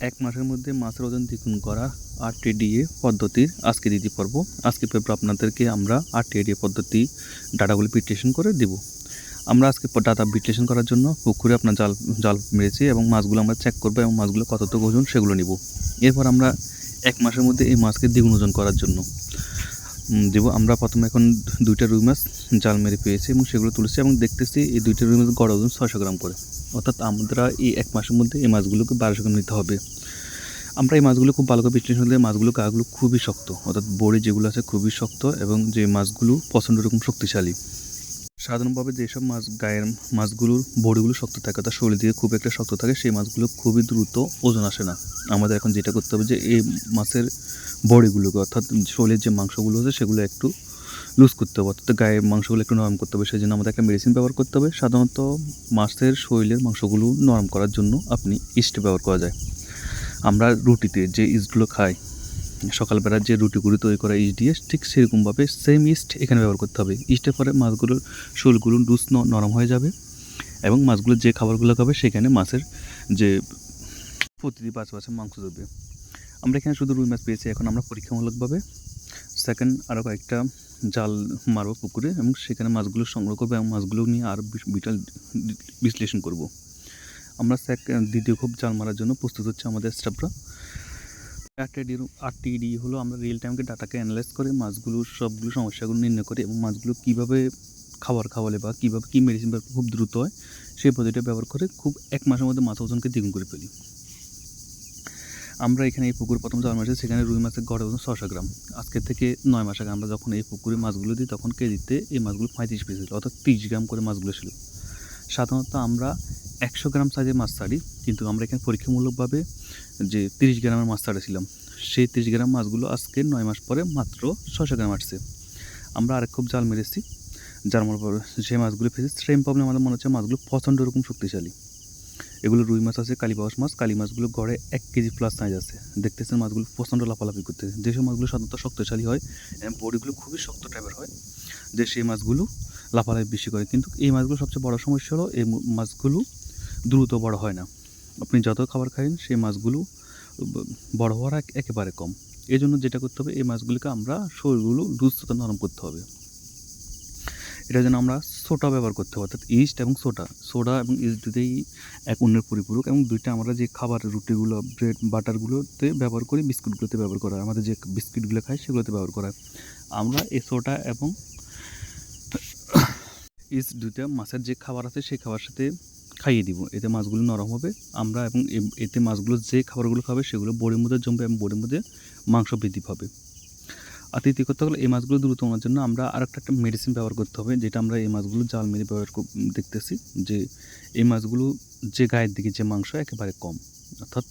এক মাসের মধ্যে মাছের ওজন দ্বিগুণ করা আরটিডিএ পদ্ধতির আজকে দ্বিতীয় পর্ব। আজকে পেপার আপনাদেরকে আমরা আরটিডিএ পদ্ধতি ডাটাগুলো বিশ্লেষণ করে দিব। আমরা আজকে ডাটা বিশ্লেষণ করার জন্য পুকুরে আপনার জাল মেরেছি এবং মাছগুলো আমরা চেক করবো এবং মাছগুলো কতটুকু ওজন সেগুলো নিব। এরপর আমরা এক মাসের মধ্যে এই মাছকে দ্বিগুণ ওজন করার জন্য দেব। আমরা প্রথমে এখন দুইটা রুই মাছ জাল মেরে পেয়েছি এবং সেগুলো তুলেছি এবং দেখতেছি এই দুইটা রুই মাছ গড় ওজন 600 গ্রাম করে, অর্থাৎ আমরা এই এক মাসের মধ্যে এই মাছগুলোকে 1200 গ্রাম নিতে হবে। আমরা এই মাছগুলো খুব ভালো করে বিশ্লেষণ করলে মাছগুলো গাগুলো খুবই শক্ত, অর্থাৎ বড়ি যেগুলো আছে খুবই শক্ত এবং যে মাছগুলো প্রচণ্ড রকম শক্তিশালী। সাধারণভাবে যেসব মাছ গায়ের মাছগুলোর বড়িগুলো শক্ত থাকে, অর্থাৎ শরীর দিয়ে খুব একটা শক্ত থাকে, সেই মাছগুলো খুবই দ্রুত ওজন আসে না। আমাদের এখন যেটা করতে হবে যে এই মাছের বড়িগুলোকে, অর্থাৎ শরীরের যে মাংসগুলো আছে সেগুলো একটু লুজ করতে হবে, অর্থাৎ গায়ের মাংসগুলো একটু নরম করতে হবে। সেই জন্য আমাদের একটা মেডিসিন ব্যবহার করতে হবে। সাধারণত মাছের শরীরের মাংসগুলো নরম করার জন্য আপনি ইস্ট ব্যবহার করা যায়। আমরা রুটিতে যে ইস্টগুলো খাই, সকালবেলা যে রুটিগুলো তৈরি করা ইস্ট দিয়ে, ঠিক সেরকমভাবে সেম ইস্ট এখানে ব্যবহার করতে হবে। ইস্টের পরে মাছগুলোর শোলগুলো লুজ নরম হয়ে যাবে এবং মাছগুলো যে খাবারগুলো খাবে সেখানে মাছের যে প্রতিটি পাঁচ মাংস দেবে। আমরা এখানে শুধু রুই মাছ পেয়েছি। এখন আমরা পরীক্ষামূলকভাবে সেকেন্ড আরও কয়েকটা জাল মারব পুকুরে এবং সেখানে মাছগুলো সংগ্রহ করবো এবং মাছগুলো নিয়ে আরও বিটাল বিশ্লেষণ করব। আমরা দ্বিতীয় খুব জাল মারার জন্য প্রস্তুত হচ্ছে আমাদের স্টাফরা। আরটিডি হলো আমরা রিয়েল টাইমকে ডাটাকে অ্যানালাইজ করে মাছগুলোর সবগুলো সমস্যাগুলো নির্ণয় করে এবং মাছগুলো কীভাবে খাবার খাওয়ালে বা কীভাবে কী মেডিসিন ব্যবহার খুব দ্রুত হয় সেই পদ্ধতিটা ব্যবহার করে খুব এক মাসের মধ্যে মাছ ওজনকে দ্বিগুণ করে ফেলি। আমরা এখানে এই পুকুর প্রথম জাল মাসে সেখানে রুই মাছের গড় ওজন 600 গ্রাম। আজকে থেকে 9 মাস আগে আমরা যখন এই পুকুরে মাছগুলো দিই তখন কেজিতে এই মাছগুলো 35 পিস ছিল, অর্থাৎ 30 গ্রাম করে মাছগুলো ছিল। সাধারণত আমরা 100 গ্রাম সাইজের মাছ ছাড়ি, কিন্তু আমরা এখানে পরীক্ষামূলকভাবে যে 30 গ্রামের মাছ ছাড়েছিলাম, সেই 30 গ্রাম মাছগুলো আজকে 9 মাস পরে মাত্র 600 গ্রাম আসছে। আমরা আরেক খুব জাল মেরেছি, যার মনে পর সেই মাছগুলো ফেসে সেম প্রবলেম। আমাদের মনে হচ্ছে মাছগুলো প্রচণ্ড রকম শক্তিশালী। এগুলো রুই মাছ আছে, কালীবাউস মাছ। কালী মাছগুলো গড়ে 1 কেজি প্লাস সাইজ আছে। দেখতেছেন মাছগুলো প্রচণ্ড লাফালাফি করতেছে। যেসব মাছগুলো সাধারণত শক্তিশালী হয় এবং বডিগুলো খুবই শক্ত টাইপের হয়, যে সেই মাছগুলো লাফালাফি বেশি করে। কিন্তু এই মাছগুলো সবচেয়ে বড় সমস্যা হলো এই মাছগুলো দ্রুত বড় হয় না। আপনি যত খাবার খাবেন সেই মাছগুলো বড় হওয়ার একেবারে কম। এই জন্য যেটা করতে হবে, এই মাছগুলোকে আমরা শরীরগুলো লুজ নরম করতে হবে। এটার জন্য আমরা সোডা ব্যবহার করতে হবে, অর্থাৎ ইস্ট এবং সোডা এবং ইস্ট দুটোই এক অন্যের পরিপূরক এবং দুইটা আমরা যে খাবার রুটিগুলো ব্রেড বাটারগুলোতে ব্যবহার করি, বিস্কুটগুলোতে ব্যবহার করা হয়, আমাদের যে বিস্কিটগুলো খাই সেগুলোতে ব্যবহার করা হয়। আমরা এই সোডা এবং ইস্ট দুইটা মাছের যে খাবার আছে সেই খাবার সাথে খাইয়ে দিব। এতে মাছগুলো নরম হবে আমরা এবং এতে মাছগুলো যে খাবারগুলো খাবে সেগুলো বডির মধ্যে জমবে এবং বডির মধ্যে মাংস বৃদ্ধি পাবে। আর তৃতীয় কথা হলো এই মাছগুলো দ্রুত হওয়ার জন্য আমরা একটা মেডিসিন ব্যবহার করতে হবে, যেটা আমরা এই মাছগুলো জাল মেরে ব্যবহার দেখতেছি যে এই মাছগুলো যে গায়ের দিকে যে মাংস একেবারে কম, অর্থাৎ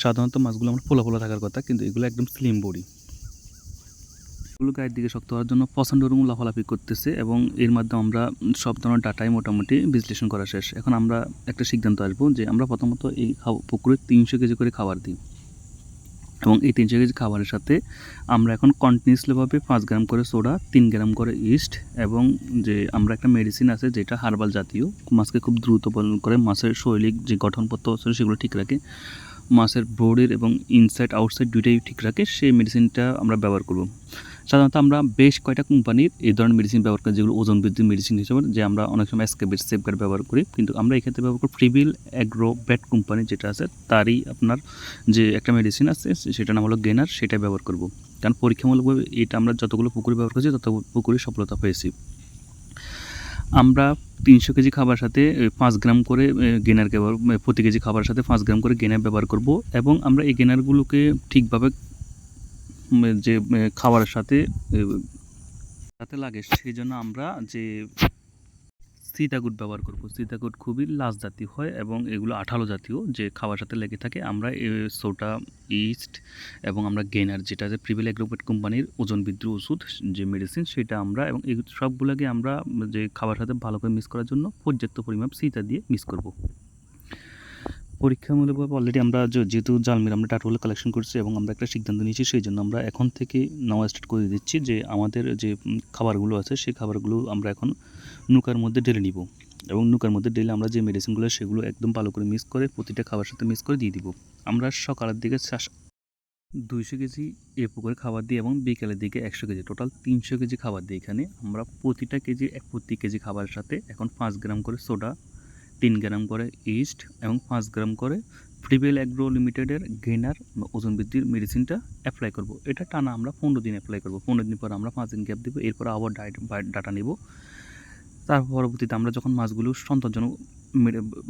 সাধারণত মাছগুলো আমরা ফোলা থাকার কথা, কিন্তু এগুলো একদম স্লিম বডি। এগুলো গায়ের দিকে শক্ত হওয়ার জন্য প্রচণ্ড রকম লাফালাফি করতেছে এবং এর মাধ্যমে আমরা সব ধরনের ডাটাই মোটামুটি বিশ্লেষণ করা শেষ। এখন আমরা একটা সিদ্ধান্ত আসবো যে আমরা প্রথমত এই পুকুরে 300 কেজি করে খাবার দিই এবং এই 300 কেজি খাবারের সাথে আমরা এখন কন্টিনিউসলিভাবে 5 গ্রাম করে সোডা, 3 গ্রাম করে ইস্ট এবং যে আমরা একটা মেডিসিন আছে যেটা হার্বাল জাতীয়, মাছকে খুব দ্রুত পালন করে, মাছের শৈলিক যে গঠনপত্র আছে সেগুলো ঠিক রাখে, মাছের বডির এবং ইনসাইড আউটসাইড দুইটাই ঠিক রাখে, সেই মেডিসিনটা আমরা ব্যবহার করব। সাধারণত আমরা বেশ কয়টা কোম্পানির এই ধরনের মেডিসিন ব্যবহার করি, যেগুলো ওজন বৃদ্ধির মেডিসিন হিসেবে, যে আমরা অনেক সময় এসকেবের সেফগার্ড ব্যবহার করি, কিন্তু আমরা এক্ষেত্রে ব্যবহার করি প্রিভিল অ্যাগ্রো ব্যাট কোম্পানি যেটা আছে, তারই আপনার যে একটা মেডিসিন আছে সেটার নাম হলো গেনার, সেটা ব্যবহার করব। কারণ পরীক্ষামূলকভাবে এটা আমরা যতগুলো পুকুরে ব্যবহার করছি তত পুকুরে সফলতা পেয়েছি। আমরা 300 কেজি খাবার সাথে 5 গ্রাম করে গেনার ব্যবহার, প্রতি কেজি খাবারের সাথে 5 গ্রাম করে গেনার ব্যবহার করব এবং আমরা এই গেনারগুলোকে ঠিকভাবে যে খাবারের সাথে লাগে সেই জন্য আমরা যে সীতাকুট ব্যবহার করব। সীতাকুট খুবই লাস জাতীয় হয় এবং এগুলো আঠালো জাতীয়, যে খাবার সাথে লেগে থাকে। আমরা সোডা, ইস্ট এবং আমরা গেনার যেটা যে প্রিভিল অ্যাগ্রোভেট কোম্পানির ওজন বৃদ্ধির ওষুধ যে মেডিসিন, সেটা আমরা এবং এই সবগুলোকে আমরা যে খাবার সাথে ভালো করে মিক্স করার জন্য পর্যাপ্ত পরিমাণ সীতা দিয়ে মিক্স করব। পরীক্ষামূলকভাবে অলরেডি আমরা যেহেতু জালমির আমরা ডাটাগুলো কালেকশন করছি এবং আমরা একটা সিদ্ধান্ত নিয়েছি, সেই জন্য আমরা এখন থেকে নেওয়া স্টার্ট করে দিচ্ছি যে আমাদের যে খাবারগুলো আছে সেই খাবারগুলো আমরা এখন নৌকার মধ্যে ঢেলে নিব এবং নৌকার মধ্যে ঢেলে আমরা যে মেডিসিনগুলো সেগুলো একদম ভালো করে মিক্স করে প্রতিটা খাবার সাথে মিক্স করে দিয়ে দিব। আমরা সকালের দিকে 200 কেজি এ পুকুরে খাবার দিই এবং বিকেলের দিকে 100 কেজি, টোটাল 300 কেজি খাবার দিই। এখানে আমরা প্রতি কেজি খাবারের সাথে এখন 5 গ্রাম করে সোডা, 3 গ্রাম করে ইস্ট এবং 5 গ্রাম করে প্রিভেল অ্যাগ্রো লিমিটেডের গেইনার ওজন বৃদ্ধির মেডিসিনটা অ্যাপ্লাই করব। এটা টানা আমরা 15 দিন অ্যাপ্লাই করব। 15 দিন পর আমরা 5 দিন গ্যাপ দেবো, এরপর আবার ডাটা নেব। তার পরবর্তীতে আমরা যখন মাছগুলো সন্তোষজনক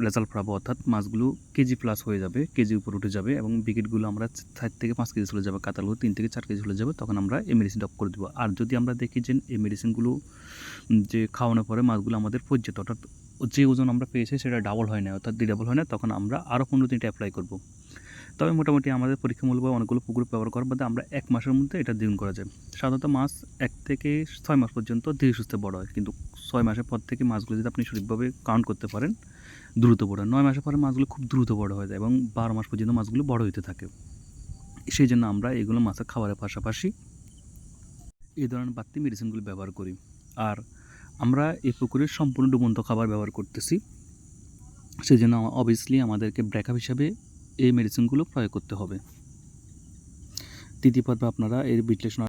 রেজাল্ট পাবো, অর্থাৎ মাছগুলো কেজি প্লাস হয়ে যাবে, কেজি উপর উঠে যাবে এবং বিকেটগুলো আমরা 4 থেকে 5 কেজি চলে যাবে, কাতালগুলো 3 থেকে 4 কেজি চলে যাবে, তখন আমরা এই মেডিসিনটা অফ করে দেবো। আর যদি আমরা দেখি যে এই মেডিসিনগুলো যে খাওয়ানোর পরে মাছগুলো আমাদের পর্যাপ্ত, অর্থাৎ যে ওজন আমরা পেয়েছি সেটা ডাবল হয় না, অর্থাৎ ডাবল হয় না, তখন আমরা আরও 15 দিনটা অ্যাপ্লাই করব। তবে মোটামুটি আমাদের পরীক্ষামূলকভাবে অনেকগুলো পুকুর ব্যবহার করার বাদে আমরা 1 মাসের মধ্যে এটা দ্বিগুণ করা যায়। সাধারণত মাছ 1 থেকে 6 মাস পর্যন্ত ধীরে সুস্থে বড় হয়, কিন্তু 6 মাসের পর থেকে মাছগুলো যদি আপনি সঠিকভাবে কাউন্ট করতে পারেন দ্রুত বড় হয়। 9 মাসের পরে মাছগুলো খুব দ্রুত বড় হয়ে যায় এবং 12 মাস পর্যন্ত মাছগুলো বড় হতে থাকে। সেই জন্য আমরা এগুলো মাছের খাবারের পাশাপাশি এই ধরনের বাড়তি মেডিসিনগুলো ব্যবহার করি। আর আমরা এই পুকুরের সম্পূর্ণ ডুবন্ত খাবার ব্যবহার করতেছি, সেই জন্য অবভিয়াসলি আমাদেরকে ব্যাকআপ হিসাবে এই মেডিসিনগুলো প্রয়োগ করতে হবে। তৃতীয় পর্বে আপনারা এর বিশ্লেষণ